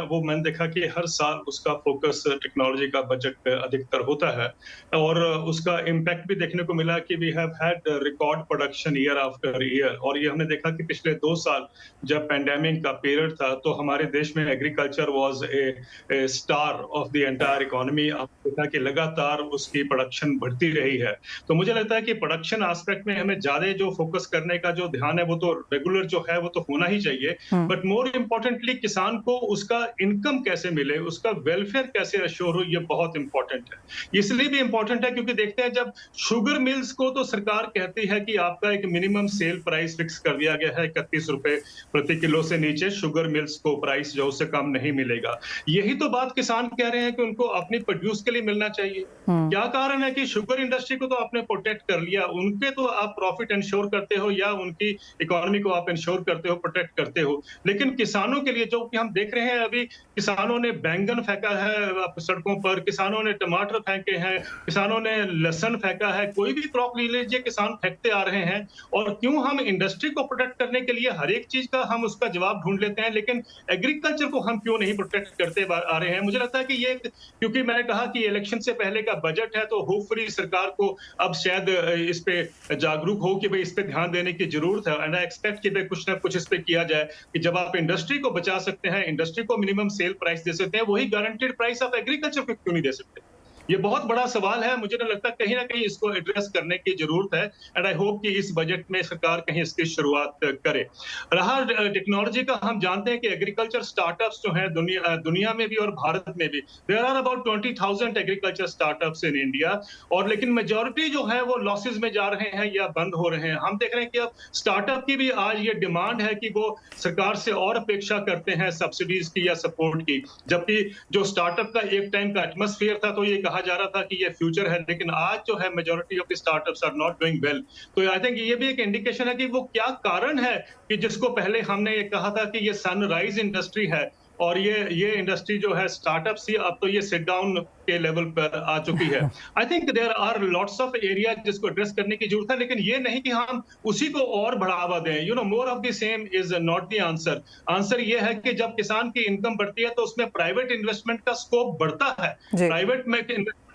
वो मैंने देखा कि हर साल उसका फ़ोकस टेक्नोलॉजी का बजट पे अधिकतर होता है और उसका इम्पैक्ट भी देखने को मिला कि we have had record production year after year और ये हमने देखा कि पिछले 2 साल जब पैंडेमिक का पीरियड था, तो हमारे देश में agriculture was A star of the entire economy. आपने देखा कि लगातार उसकी प्रोडक्शन बढ़ती रही है। तो मुझे लगता है कि प्रोडक्शन एस्पेक्ट में हमें ज़्यादा जो फ़ोकस करने का जो ध्यान है, वो तो रेगुलर जो है, वो तो होना ही चाहिए। हुँ। बट मोर इम्पोर्टेंटली किसान को उसका इनकम कैसे मिले, उसका वेलफेयर कैसे अश्योर हो, ये बहुत इम्पोर्टेंट है। इसलिए भी इम्पोर्टेंट है क्योंकि देखते हैं जब शुगर मिल्स को तो सरकार कहती है कि आपका एक मिनिमम सेल प्राइस फिक्स कर दिया गया है, ₹31 प्रति किलो से नीचे शुगर मिल्स को प्राइस जो उससे कम नहीं मिलेगा। यही तो बात किसान कह रहे हैं कि उनको अपनी प्रोड्यूस के लिए मिलना चाहिए। हुँ। क्या कारण है कि शुगर इंडस्ट्री को तो आपने प्रोटेक्ट कर लिया, उनके तो आप प्रॉफिट इंश्योर करते हो या उनकी इकोनॉमी को आप इंश्योर करते हो, प्रोटेक्ट करते हो। लेकिन किसानों के लिए जो कि हम देख रहे हैं अभी किसानों ने बैंगन फेंका है सड़कों पर, किसानों ने टमाटर फेंके हैं, किसानों ने लहसुन फेंका है, कोई भी क्रॉप ले लीजिए किसान फेंकते आ रहे हैं। और क्यों हम इंडस्ट्री को प्रोटेक्ट करने के लिए हर एक चीज का हम उसका जवाब ढूंढ लेते हैं, लेकिन एग्रीकल्चर को हम क्यों नहीं प्रोटेक्ट करते आ रहे हैं। मुझे लगता है कि ये क्योंकि मैंने कहा कि इलेक्शन से पहले का बजट है, तो होपफुली सरकार को अब शायद इस पे जागरूक हो कि भाई इस पे ध्यान देने की जरूरत है। एंड आई एक्सपेक्ट कि भाई कुछ ना कुछ इस पे किया जाए कि जब आप इंडस्ट्री को बचा सकते हैं, इंडस्ट्री को मिनिमम सेल प्राइस दे सकते हैं, वही गारंटेड प्राइस आप एग्रीकल्चर को क्यों नहीं दे सकते। ये बहुत बड़ा सवाल है, मुझे नहीं लगता कहीं ना कहीं इसको एड्रेस करने की जरूरत है। एंड आई होप कि इस बजट में सरकार कहीं इसकी शुरुआत करे। रहा टेक्नोलॉजी का, हम जानते हैं कि एग्रीकल्चर स्टार्टअप्स जो हैं दुनिया में भी और भारत में भी, there are about 20,000 agriculture startups in India. और लेकिन मेजोरिटी जो है वो लॉसेस में जा रहे हैं या बंद हो रहे हैं। हम देख रहे हैं कि अब स्टार्टअप की भी आज ये डिमांड है कि वो सरकार से और अपेक्षा करते हैं सब्सिडीज की या सपोर्ट की। जबकि जो स्टार्टअप का एक टाइम का एटमॉस्फेयर था, तो ये कहा जा रहा था कि ये फ्यूचर है, लेकिन आज जो है majority of the startups are not doing well. तो आई थिंक ये भी एक इंडिकेशन है कि वो क्या कारण है कि जिसको पहले हमने ये कहा था कि ये सनराइज इंडस्ट्री है और ये इंडस्ट्री जो है स्टार्टअप्स ही, अब तो ये सिट डाउन के लेवल पर आ चुकी है। I think there are lots of area जिसको एड्रेस करने की जरूरत है, लेकिन ये नहीं कि हम उसी को और बढ़ावा दें। You know, more of the same is not the answer. Answer ये है कि जब किसान की इनकम बढ़ती है, तो उसमें प्राइवेट इन्वेस्टमेंट का स्कोप बढ़ता है। जी। प्राइवेट में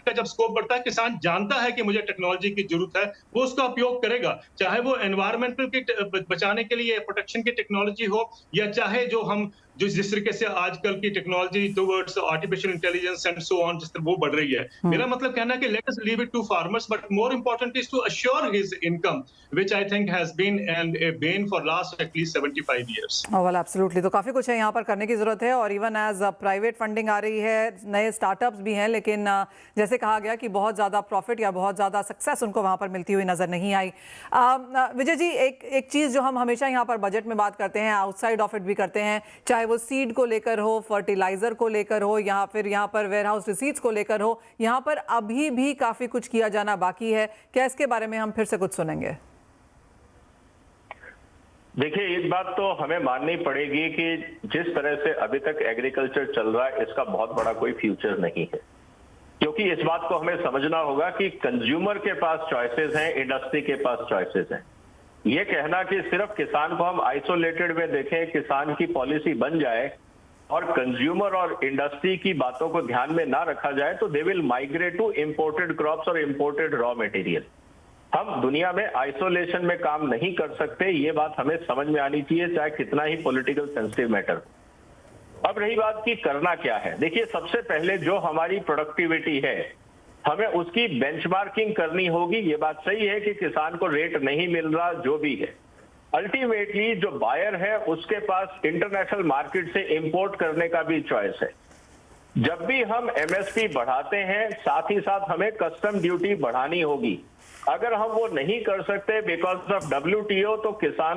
का जब स्कोप बढ़ता है, किसान जानता है कि मुझे टेक्नोलॉजी की जरूरत है, वो उसका उपयोग करेगा। चाहे वो एनवायरमेंटल की बचाने के लिए प्रोटेक्शन की टेक्नोलॉजी हो, या चाहे जो हम जिस तरीके से आजकल की technology towards artificial intelligence and so on, जिस तरह वो बढ़ रही है। हुँ। मेरा मतलब कहना है कि let us leave it to farmers, but more important is to assure his income, which I think has been and a bane for last at least 75 years. Well absolutely, तो काफ़ी कुछ है यहाँ पर करने की ज़रूरत है और इवन एज प्राइवेट फंडिंग आ रही है, नए स्टार्टअप्स भी हैं, लेकिन जैसे कहा गया कि बहुत ज़्यादा प्रॉफिट या बहुत ज़्यादा सक्सेस उनको वहाँ पर मिलती हुई नज़र नहीं आई। विजय जी, एक चीज़ जो हम हमेशा यहाँ पर बजट में बात करते हैं, आउटसाइड ऑफ इट भी करते हैं, चाहे वो सीड को लेकर हो, फर्टिलाइजर को लेकर हो, या फिर यहाँ पर वेयर हाउस रिसीट्स को लेकर हो, यहाँ पर अभी भी काफ़ी कुछ किया जाना बाकी है। क्या इसके बारे में हम फिर से कुछ सुनेंगे? देखिए, एक बात तो हमें माननी पड़ेगी कि जिस तरह से अभी तक एग्रीकल्चर चल रहा है, इसका बहुत बड़ा कोई फ्यूचर नहीं है। क्योंकि इस बात को हमें समझना होगा कि कंज्यूमर के पास चॉइसेस हैं, इंडस्ट्री के पास चॉइसेस हैं। ये कहना कि सिर्फ किसान को हम आइसोलेटेड में देखें, किसान की पॉलिसी बन जाए और कंज्यूमर और इंडस्ट्री की बातों को ध्यान में ना रखा जाए, तो they will migrate to imported crops और इंपोर्टेड रॉ मटेरियल। हम दुनिया में आइसोलेशन में काम नहीं कर सकते, ये बात हमें समझ में आनी चाहिए, चाहे कितना ही पॉलिटिकल सेंसिटिव मैटर। अब रही बात कि करना क्या है, देखिए सबसे पहले जो हमारी प्रोडक्टिविटी है, हमें उसकी बेंचमार्किंग करनी होगी। ये बात सही है कि किसान को रेट नहीं मिल रहा, जो भी है, अल्टीमेटली जो बायर है उसके पास इंटरनेशनल मार्केट से इंपोर्ट करने का भी चॉइस है। जब भी हम एमएसपी बढ़ाते हैं, साथ ही साथ हमें कस्टम ड्यूटी बढ़ानी होगी। अगर हम वो नहीं कर सकते बिकॉज ऑफ WTO, तो किसानों